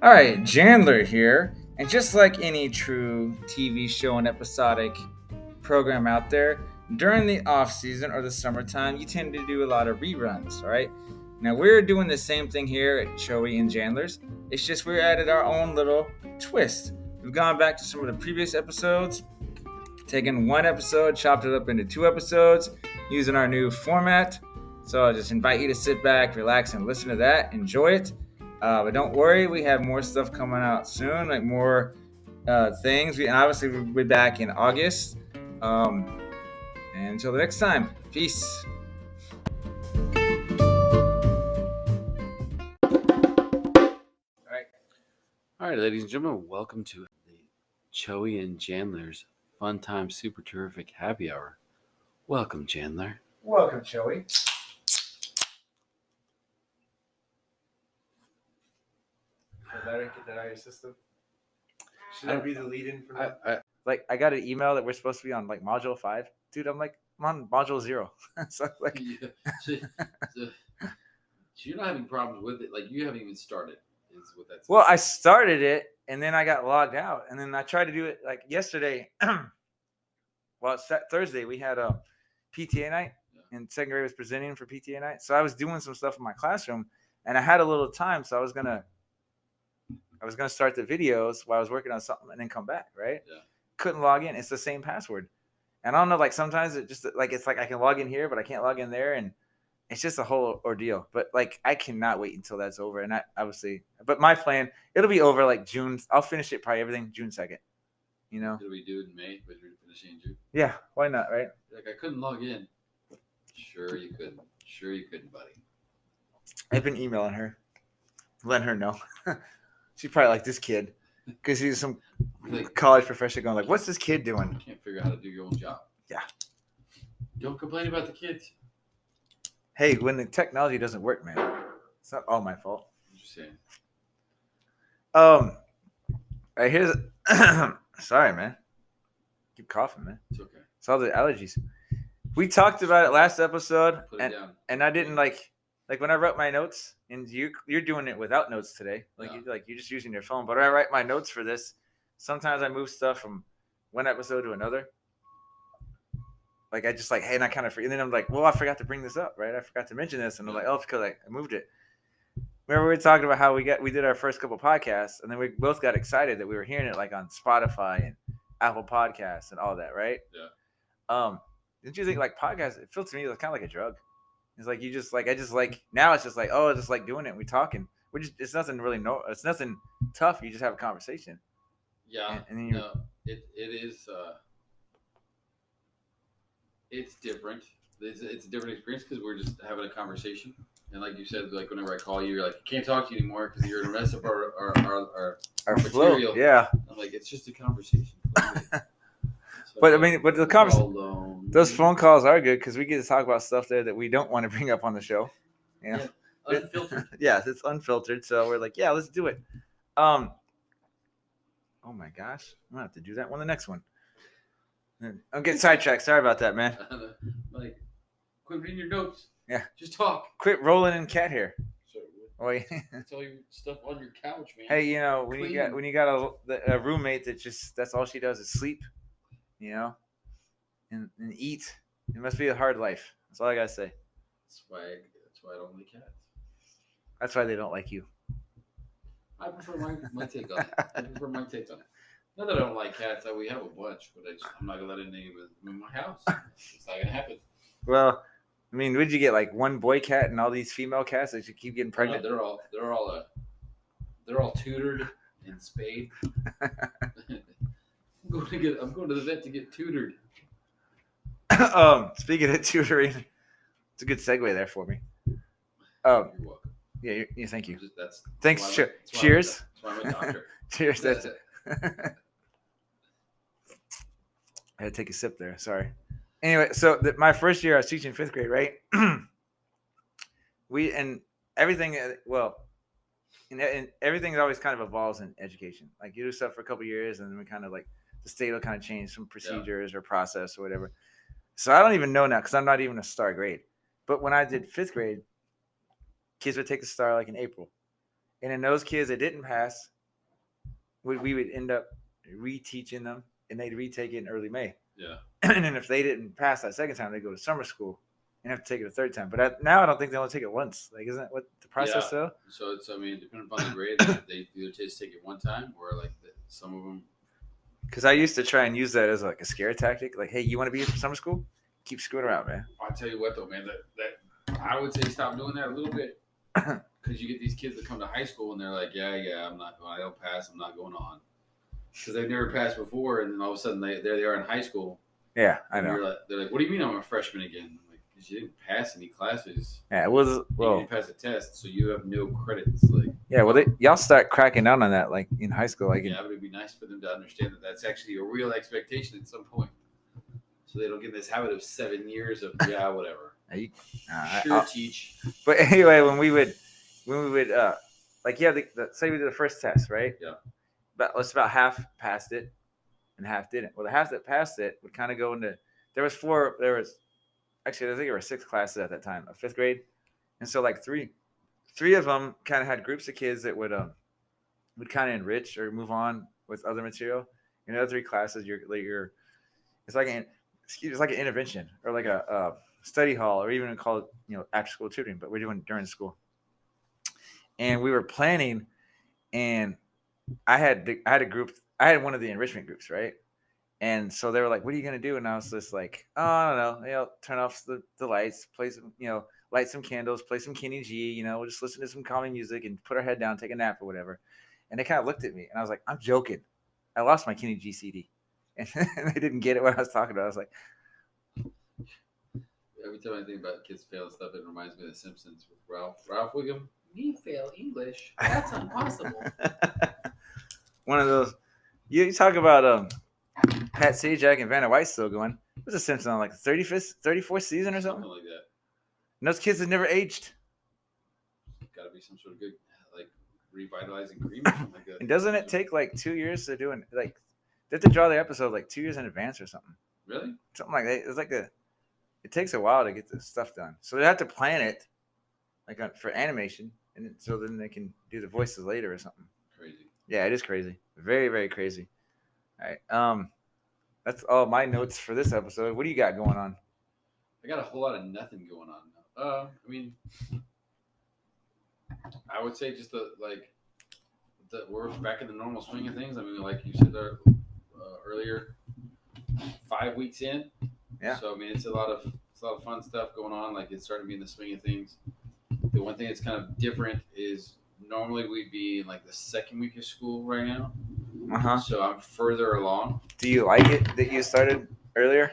All right, Jandler here. And just like any true TV show and episodic program out there, during the off season or the summertime, you tend to do a lot of reruns, all right? Now we're doing the same thing here at Choey and Jandler's. It's just we're added our own little twist. We've gone back to some of the previous episodes, taken one episode, chopped it up into two episodes, using our new format. So I just invite you to sit back, relax, and listen to that. Enjoy it. But don't worry, we have more stuff coming out soon, like more things. And obviously, we'll be back in August. And until the next time, peace. All right, ladies and gentlemen, welcome to the Choey and Jandler's Fun Time Super Terrific Happy Hour. Welcome, Jandler. Welcome, Choey. Feel better? Get that out of your system. Should I be the lead-in for that? I got an email that we're supposed to be on like module 5. Dude, I'm on module 0. So So you're not having problems with it. Like, you haven't even started, is what that's. Well, I started it and then I got logged out, and then I tried to do it like yesterday. Well, Thursday we had a PTA night, and second grade was presenting for PTA night. So I was doing some stuff in my classroom, and I had a little time, so I was gonna start the videos while I was working on something, and then come back. Right? Yeah. Couldn't log in. It's the same password, and I don't know. Like sometimes it just it's like I can log in here, but I can't log in there, and it's just a whole ordeal. But like I cannot wait until that's over. And I obviously, but my plan, it'll be over like June. I'll finish it probably everything June 2nd. You know. Did we do it in May, but you're finishing in June? Yeah, why not, right? Like, I couldn't log in. Sure you couldn't. Sure you couldn't, buddy. I've been emailing her, letting her know. She's probably like, this kid, because he's some college professor going like, what's this kid doing? You can't figure out how to do your own job. Yeah. Don't complain about the kids. Hey, when the technology doesn't work, man, it's not all my fault. I'm just saying. All right, here's sorry, man. Keep coughing, man. It's okay. It's all the allergies. We talked about it last episode, Put it down. And I didn't like when I wrote my notes, and you're doing it without notes today. You're just using your phone. But when I write my notes for this, sometimes I move stuff from one episode to another. Like I just hey, and I kind of forget. And then I'm like, well, I forgot to bring this up, right? I forgot to mention this, and I'm like, oh, because I moved it. Remember we were talking about how we did our first couple podcasts, and then we both got excited that we were hearing it like on Spotify and Apple Podcasts and all that, right? Yeah. Didn't you think like podcasts? It feels to me like kind of like a drug. It's like you just I just now it's just like, oh, just like doing it. And we talking. It's nothing really it's nothing tough. You just have a conversation. Yeah. And then it is. It's different. It's a different experience because we're just having a conversation. And like you said, like whenever I call you, you're like, I can't talk to you anymore because you're going to mess up our material. Flow. Yeah. I'm like, it's just a conversation. So, but I mean, but the conversation, those phone calls are good because we get to talk about stuff there that we don't want to bring up on the show. Yeah. Unfiltered. Yes, it's unfiltered. So we're like, yeah, let's do it. Oh my gosh, I'm gonna have to do that one. The next one. I'm getting sidetracked. Sorry about that, man. Like, quit reading your notes. Yeah. Just talk. Quit rolling in cat hair. Wait. That's all your stuff on your couch, man. Hey, when you got a roommate that's all she does is sleep, and eat. It must be a hard life. That's all I gotta say. That's why I don't like cats. That's why they don't like you. I prefer my take on it. Not that I don't like cats. We have a bunch, but I'm not gonna let any of them in my house. It's not gonna happen. Well, I mean, would you get like one boy cat and all these female cats that you keep getting pregnant? No, they're all tutored and spayed. I'm going to the vet to get tutored. Speaking of tutoring, it's a good segue there for me. You're welcome. Yeah, thank you. Thanks. Cheers. That's why I'm a doctor. Cheers. That's it. I had to take a sip there. Sorry. Anyway, so my first year I was teaching 5th grade, right? Everything always kind of evolves in education. Like you do stuff for a couple of years, and then we kind of like the state will kind of change some procedures or process or whatever. So I don't even know now because I'm not even a star grade. But when I did 5th grade, kids would take the star like in April. And then those kids that didn't pass, we would end up reteaching them, and they'd retake it in early May. Yeah. And then if they didn't pass that second time, they go to summer school and have to take it a third time. But now I don't think they only take it once. Like, isn't that what the process though? So it's, I mean, depending upon the grade, they either just take it one time or like some of them. Because I used to try and use that as like a scare tactic. Like, hey, you want to be here for summer school? Keep screwing around, man. I'll tell you what though, man, that I would say stop doing that a little bit. Because you get these kids that come to high school and they're like, yeah, I'm not. When I don't pass, I'm not going on. Because they've never passed before, and then all of a sudden there they are in high school. Yeah, I know. They're like, what do you mean I'm a freshman again? I'm like, because you didn't pass any classes. Yeah, it was You well. didn't pass a test, so you have no credits. Like, Yeah, well, y'all start cracking down on that, like in high school. Like, yeah, but it'd be nice for them to understand that that's actually a real expectation at some point, so they don't get in this habit of 7 years of whatever. Sure, teach. But anyway, when we would, like, yeah, say we did the first test, right? Yeah. But let's about half passed it, and half didn't. Well, the half that passed it would kind of go into. There was actually, I think there were 6 classes at that time, of 5th grade, and so like three of them kind of had groups of kids that would kind of enrich or move on with other material. In the other 3 classes, it's like an intervention or like a study hall, or even called after school tutoring, but we're doing during school. And we were planning, and I had a group. I had one of the enrichment groups, right? And so they were like, "What are you gonna do?" And I was just like, "Oh, I don't know. Turn off the lights, play some, light some candles, play some Kenny G. We'll just listen to some calming music and put our head down, take a nap or whatever." And they kind of looked at me, and I was like, "I'm joking. I lost my Kenny G CD," and they didn't get it what I was talking about. I was like, every time I think about kids failing stuff, it reminds me of The Simpsons with Ralph Wiggum. Me fail English? That's impossible. One of those. You talk about Pat Sajak and Vanna White still going. It was a Simpsons on like the 34th season or something like that. And those kids had never aged. Got to be some sort of good, like, revitalizing cream or something like that. And doesn't it take like 2 years to do it? Like, they have to draw the episode like 2 years in advance or something. Really? Something like that. It's like it takes a while to get the stuff done. So they have to plan it, like for animation, and so then they can do the voices later or something. Crazy. Yeah, it is crazy. Very, very crazy. All right. That's all my notes for this episode. What do you got going on? I got a whole lot of nothing going on now. I mean, I would say just we're back in the normal swing of things. I mean, like you said earlier, 5 weeks in. Yeah. So I mean, it's a lot of fun stuff going on. Like, it's starting to be in the swing of things. The one thing that's kind of different is normally we'd be in like the second week of school right now. Uh-huh. So I'm further along. Do you like it that you started earlier?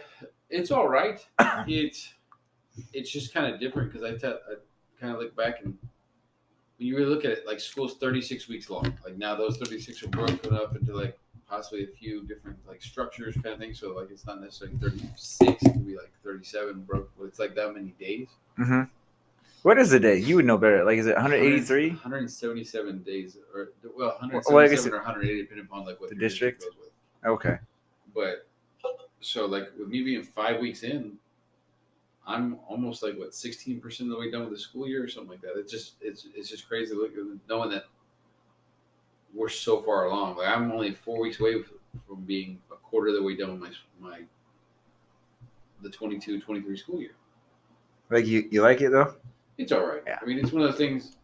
It's all right. It's just kind of different because I kind of look back, and when you really look at it, like, school's 36 weeks long. Like, now those 36 are broken up into like possibly a few different like structures kind of thing. So like, it's not necessarily 36. It could be like 37 broke. But it's like that many days. Mm-hmm. What is the day? You would know better. Like, is it 183? 177 days, or 177 or 180, depending upon like what the district goes with. Okay. But so like with me being 5 weeks in, I'm almost like 16% of the way done with the school year or something like that. It's just crazy knowing that we're so far along. Like, I'm only 4 weeks away from being a quarter of the way done with the 22-23 school year. Like, you like it though? It's all right. Yeah. I mean, it's one of those things.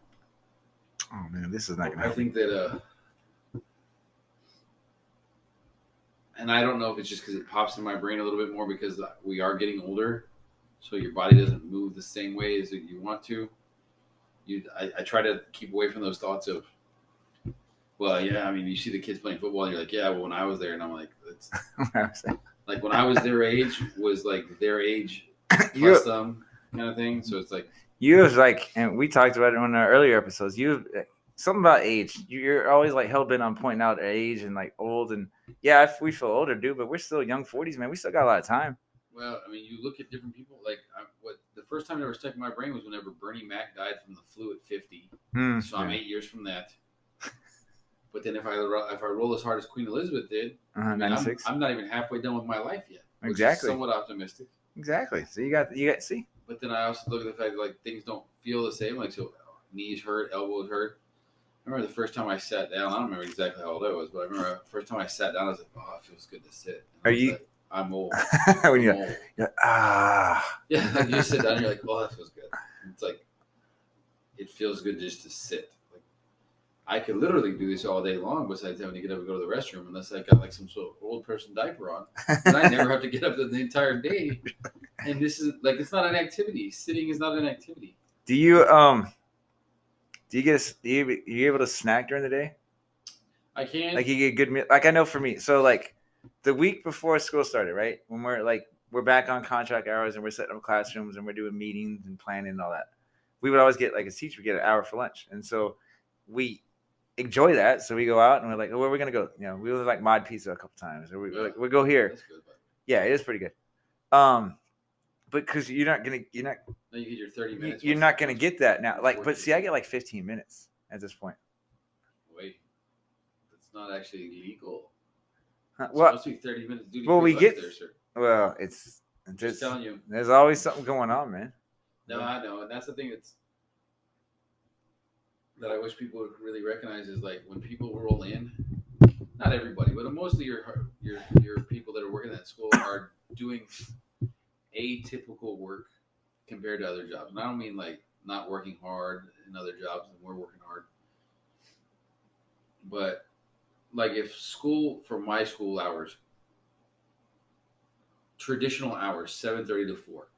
Oh man, this is not gonna happen. I think that, and I don't know if it's just because it pops in my brain a little bit more because we are getting older, so your body doesn't move the same way as you want to. I try to keep away from those thoughts of, well, yeah, I mean, you see the kids playing football, and you're like, yeah, well, when I was there, and I'm like, it's like when I was their age was like their age plus them kind of thing. So it's like. You was like, and we talked about it on our earlier episodes. Something about age. You're always like hell bent on pointing out age and like old, and yeah, we feel older, dude, but we're still young 40s, man. We still got a lot of time. Well, I mean, you look at different people. Like, the first time it ever stuck in my brain was whenever Bernie Mac died from the flu at 50. So I'm 8 years from that. But then if I roll as hard as Queen Elizabeth did, 96. I'm not even halfway done with my life yet. Exactly. Somewhat optimistic. Exactly. So you got see. But then I also look at the fact that like things don't feel the same. Like, so knees hurt, elbows hurt. remember the first time I sat down. I don't remember exactly how old I was, but I remember the first time I sat down, I was like, "Oh, it feels good to sit." And Are I was you? like, "I'm old. when I'm you're, old." you're ah. Yeah, like you sit down, and you're like, "Oh, that feels good." And it's like it feels good just to sit. Like I could literally do this all day long, besides having to get up and go to the restroom, unless I got like some sort of old person diaper on, and I never have to get up the entire day. And this is like it's not an activity. Sitting is not an activity. Do you you able to snack during the day? I can. Like you get a good meal. Like I know for me, so like the week before school started, right? When we're back on contract hours and we're setting up classrooms and we're doing meetings and planning and all that, we would always get like a teacher would get an hour for lunch, and so we enjoy that. So we go out and we're like, oh, where are we gonna go? You know, we would like Mod Pizza a couple times, or we go here. That's good. Yeah, it is pretty good. But because you're not Now you get your 30 minutes. you're not gonna get that now. Like, but see, I get like 15 minutes at this point. Wait, that's not actually legal. Huh, It's well, supposed to be 30 minutes duty well, free we lunch get there, sir. well, Just telling you. there's always something going on, man. No, I know, and that's the thing that I wish people would really recognize is like when people roll in, not everybody, but mostly your people that are working at school are doing atypical work compared to other jobs. And I don't mean like not working hard in other jobs and we're working hard, but like if school for my school hours, traditional hours, 7:30 to 4.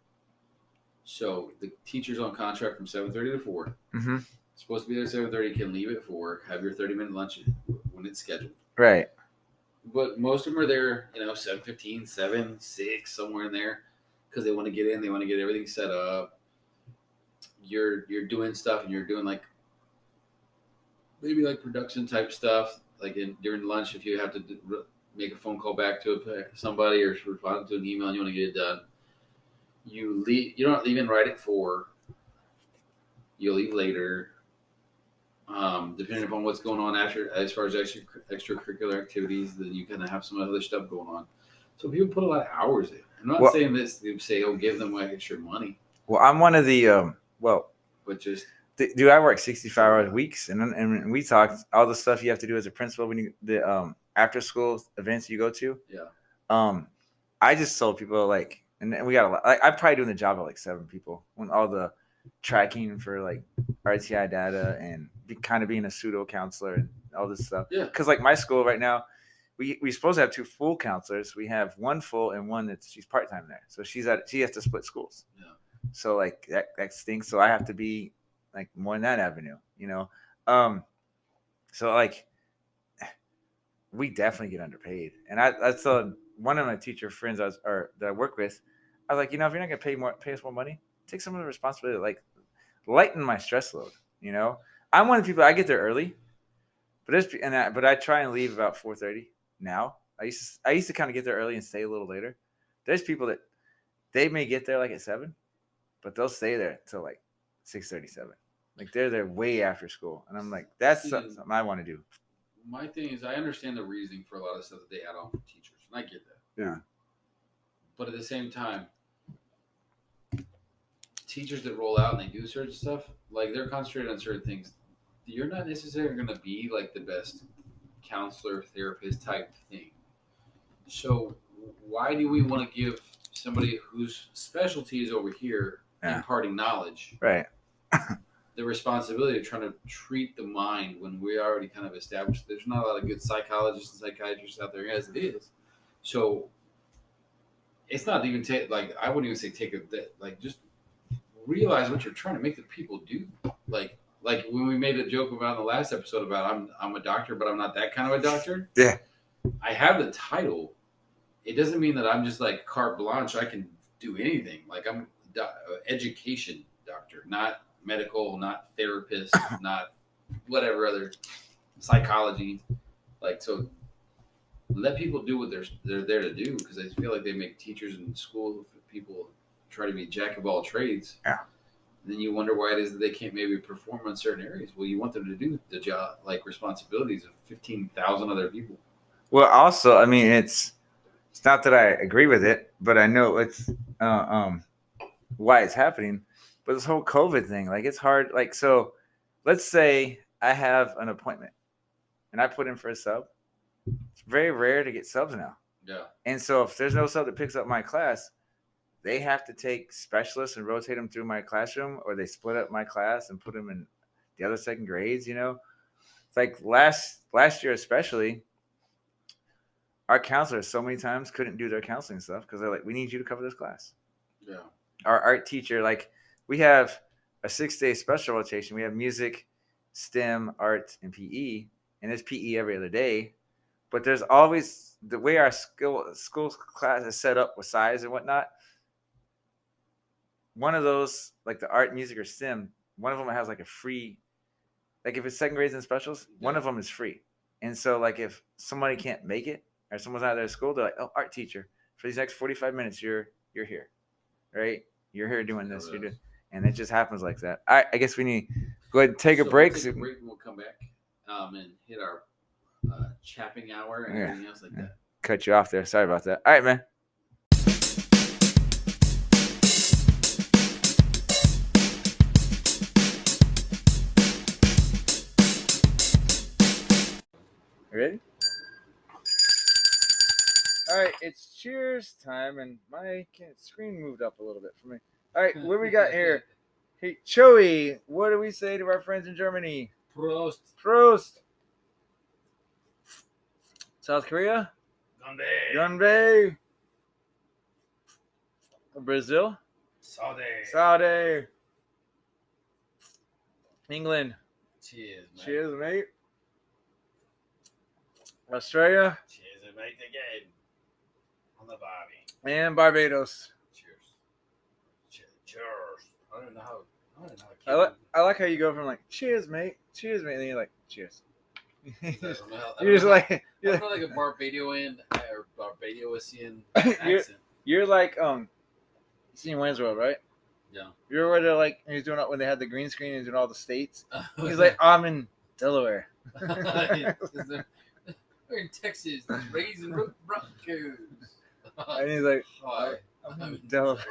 So the teacher's on contract from 7:30 to 4. Mm-hmm. Supposed to be there at 7:30. Can leave at 4. Have your 30-minute lunch when it's scheduled. Right. But most of them are there, 7:15, 7, 6, somewhere in there, because they want to get in. They want to get everything set up. You're doing stuff, and you're doing like maybe like production type stuff. Like during lunch, if you have to make a phone call back to somebody or respond to an email and you want to get it done, you leave. You don't even write it for. You'll leave later. Depending upon what's going on after, as far as extracurricular activities, then you kind of have some other stuff going on. So people put a lot of hours in. I'm not saying this to say, "Oh, give them extra money." Well, I'm one of the but just dude, I work 65-hour weeks, and we talked all the stuff you have to do as a principal when you the after school events you go to. Yeah. I just told people like, and we got a lot. Like, I'm probably doing the job of like 7 people when all the tracking for like RTI data and kind of being a pseudo counselor and all this stuff. Yeah. Because like my school right now, we supposed to have 2 full counselors. We have 1 full and 1 she's part time there. So she has to split schools. Yeah. So like that stinks. So I have to be like more in that avenue, So like we definitely get underpaid. And I told one of my teacher friends that I work with, I was like, if you're not gonna pay us more money, take some of the responsibility, like lighten my stress load. I'm one of the people I get there early, but I try and leave about 4:30 now. I used to kind of get there early and stay a little later. There's people that they may get there like at 7, but they'll stay there till like 6:37. Like they're there way after school, and I'm like, that's something I want to do. My thing is, I understand the reasoning for a lot of stuff that they add on for teachers, and I get that. Yeah. But at the same time, teachers that roll out and they do certain stuff, like they're concentrated on certain things. You're not necessarily going to be like the best counselor, therapist type thing. So why do we want to give somebody whose specialty is over here imparting knowledge, right, the responsibility of trying to treat the mind when we already kind of established there's not a lot of good psychologists and psychiatrists out there as it is. So it's not even like I wouldn't even say take a like just realize what you're trying to make the people do. Like when we made a joke about in the last episode about I'm a doctor, but I'm not that kind of a doctor. Yeah. I have the title. It doesn't mean that I'm just like carte blanche. I can do anything. Like I'm education doctor, not medical, not therapist, not whatever other psychology. Like, so let people do what they're there to do, because I feel like they make teachers in school people try to be jack of all trades. Yeah. And then you wonder why it is that they can't maybe perform in certain areas. Well, you want them to do the job, like responsibilities of 15,000 other people. Well, also, I mean, it's not that I agree with it, but I know it's why it's happening. But this whole COVID thing, like, it's hard. Like, so let's say I have an appointment and I put in for a sub, it's very rare to get subs now. Yeah. And so if there's no sub that picks up my class, they have to take specialists and rotate them through my classroom, or they split up my class and put them in the other second grades. It's like last year especially, our counselors so many times couldn't do their counseling stuff because they're like, we need you to cover this class. Yeah. Our art teacher, like, we have a 6-day special rotation. We have music, STEM, art, and PE, and there's PE every other day. But there's always, the way our school class is set up with size and whatnot, one of those, like the art, music, or STEM, one of them has like a free, like if it's second grades and specials, one of them is free. And so like if somebody can't make it or someone's out of their school, they're like, oh, art teacher, for these next 45 minutes, you're here, right? You're here doing this. You're doing, and it just happens like that. All right, I guess we need to go ahead and take a break. We'll take a break and we'll come back and hit our chapping hour and everything else like that. Cut you off there. Sorry about that. All right, man. Ready? All right, it's cheers time, and my screen moved up a little bit for me. All right, what we got here? Hey, Choey, what do we say to our friends in Germany? Prost. Prost. South Korea? Ganbei. Brazil? Saudi. England? Cheers, mate. Cheers, mate. Australia? Cheers, mate, again. On the body. And Barbados. Cheers. I don't know how. I like how you go from like, cheers, mate, and then you're like, cheers. You're You're like a Barbadian or Barbadosian you're, accent. you're like seen Wayne's World, right? Yeah. You're where they're like he's doing it when they had the green screen and doing all the states. He's like, I'm in Delaware. We're in Texas, raising Broncos. And he's like, Hi, I'm in Delaware.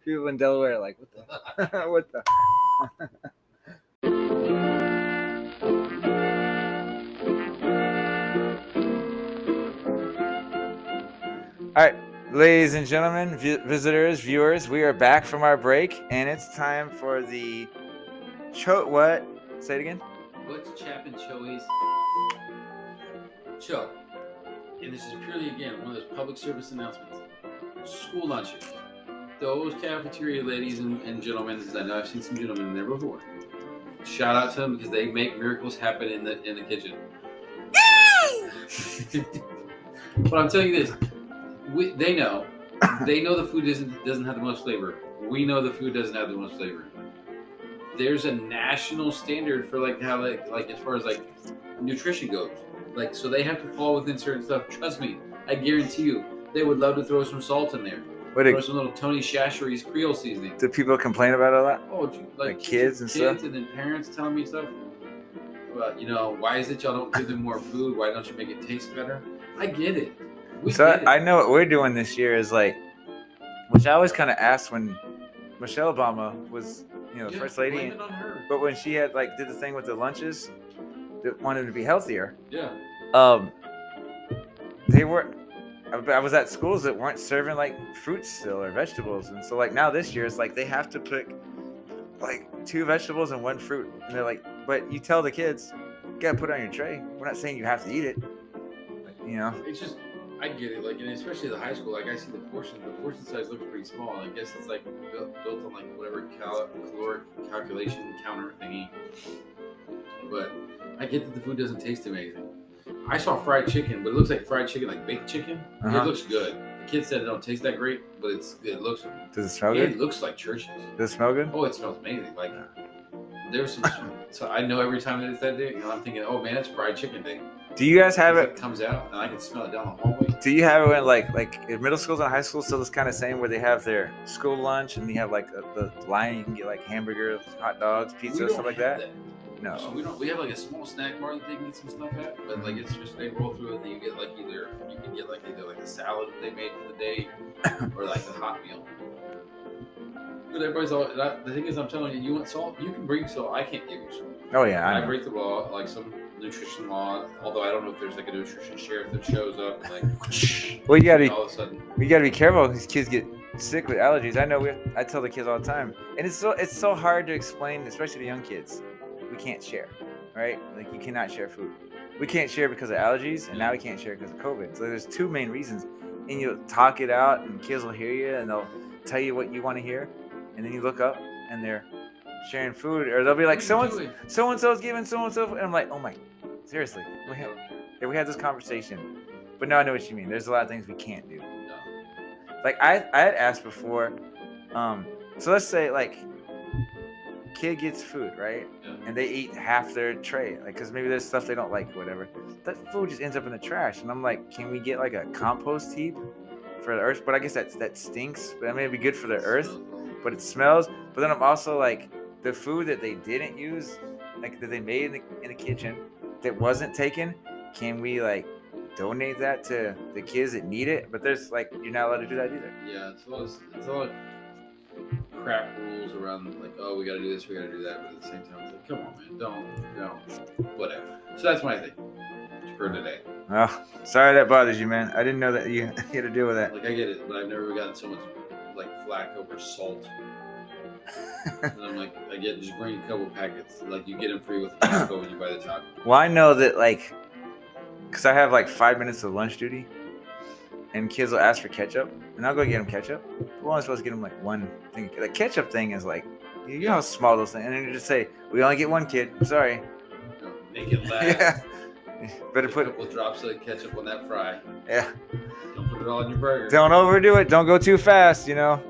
People in Delaware are like, what the what the All right, ladies and gentlemen, visitors, viewers, we are back from our break, and it's time for the what? Say it again. What's Chap and Choey's show? And this is purely, again, one of those public service announcements. School lunches. Those cafeteria ladies and gentlemen, because I know I've seen some gentlemen in there before. Shout out to them because they make miracles happen in the kitchen. But I'm telling you this. They know the food doesn't have the most flavor. We know the food doesn't have the most flavor. There's a national standard for like how like as far as like nutrition goes. Like so they have to fall within certain stuff. Trust me, I guarantee you, they would love to throw some salt in there. Throw some little Tony Chachere's Creole seasoning. Do people complain about all that? Oh, like kids and stuff? Kids and then parents telling me stuff. About, why is it y'all don't give them more food? Why don't you make it taste better? I get it. I know what we're doing this year is like, which I always kind of asked when Michelle Obama was, first lady. Blame it on her. But when she had did the thing with the lunches that wanted to be healthier. Yeah. They were. I was at schools that weren't serving like fruits still or vegetables, and so like now this year it's like they have to pick like 2 vegetables and 1 fruit, and they're like, but you tell the kids, you gotta put it on your tray. We're not saying you have to eat it. It's just. I get it, and especially the high school. Like I see the portion size looks pretty small. I guess it's like built on like whatever caloric calculation counter thingy. But I get that the food doesn't taste amazing. I saw fried chicken, but it looks like fried chicken, like baked chicken. It looks good. The kid said it don't taste that great, but it looks. Does it smell good? It looks like churches. Does it smell good? Oh, it smells amazing. Like there's some. So I know every time that it's that day, I'm thinking, oh man, it's fried chicken day. Do you guys have it? It comes out, and I can smell it down the hallway. Do you have it when like in middle schools and high schools still this kind of same where they have their school lunch and you have like the line you can get like hamburgers, hot dogs, pizza, stuff like that? No. So we have like a small snack bar that they can get some stuff at, but like it's just they roll through it and then you get like either a salad that they made for the day or like a hot meal. But everybody's all. The thing is, I'm telling you, you want salt? You can bring salt. I can't give you salt. Oh yeah, I I know. break the law, like some nutrition law. Although I don't know if there's like a nutrition sheriff that shows up and like, Well, you gotta all of a sudden. be careful. These kids get sick with allergies. I know. I tell the kids all the time, and it's so hard to explain, especially to young kids. We can't share, right? Like you cannot share food. We can't share because of allergies, and now we can't share because of COVID. So there's two main reasons, and you'll talk it out, and kids will hear you, and they'll tell you what you want to hear, and then you look up, and they're sharing food, or they'll be like, so and so's giving so and so, and I'm like, oh my, seriously, we had this conversation, but now I know what you mean. There's a lot of things we can't do. No. Like I had asked before, so let's say like kid gets food, right? Yeah. And they eat half their tray, like because maybe there's stuff they don't like or whatever. That food just ends up in the trash, and I'm like, can we get like a compost heap for the earth? But I guess that stinks. But I mean, it'd be good for the earth, but it smells. But then I'm also like, the food that they didn't use, like that they made in the kitchen, that wasn't taken, can we like donate that to the kids that need it? But there's like, you're not allowed to do that either. Yeah, it's a lot of crap rules around like, oh, we gotta do this, we gotta do that, but at the same time, it's like, come on, man, don't, whatever. So that's my thing for today. Oh, sorry that bothers you, man. I didn't know that you had to deal with that. Like I get it, but I've never gotten so much like flack over salt. And I'm like, just bring a couple packets. Like you get them free with taco when you buy the taco. Well, I know that like, because I have like 5 minutes of lunch duty, and kids will ask for ketchup, and I'll go get them ketchup. We're only supposed to get them like one thing. The ketchup thing is like, you know how small those things, and then you just say, we only get one kid. I'm sorry. No, make it last. Yeah. Better put a couple drops of ketchup on that fry. Yeah. Don't put it all on your burger. Don't overdo it. Don't go too fast, you know.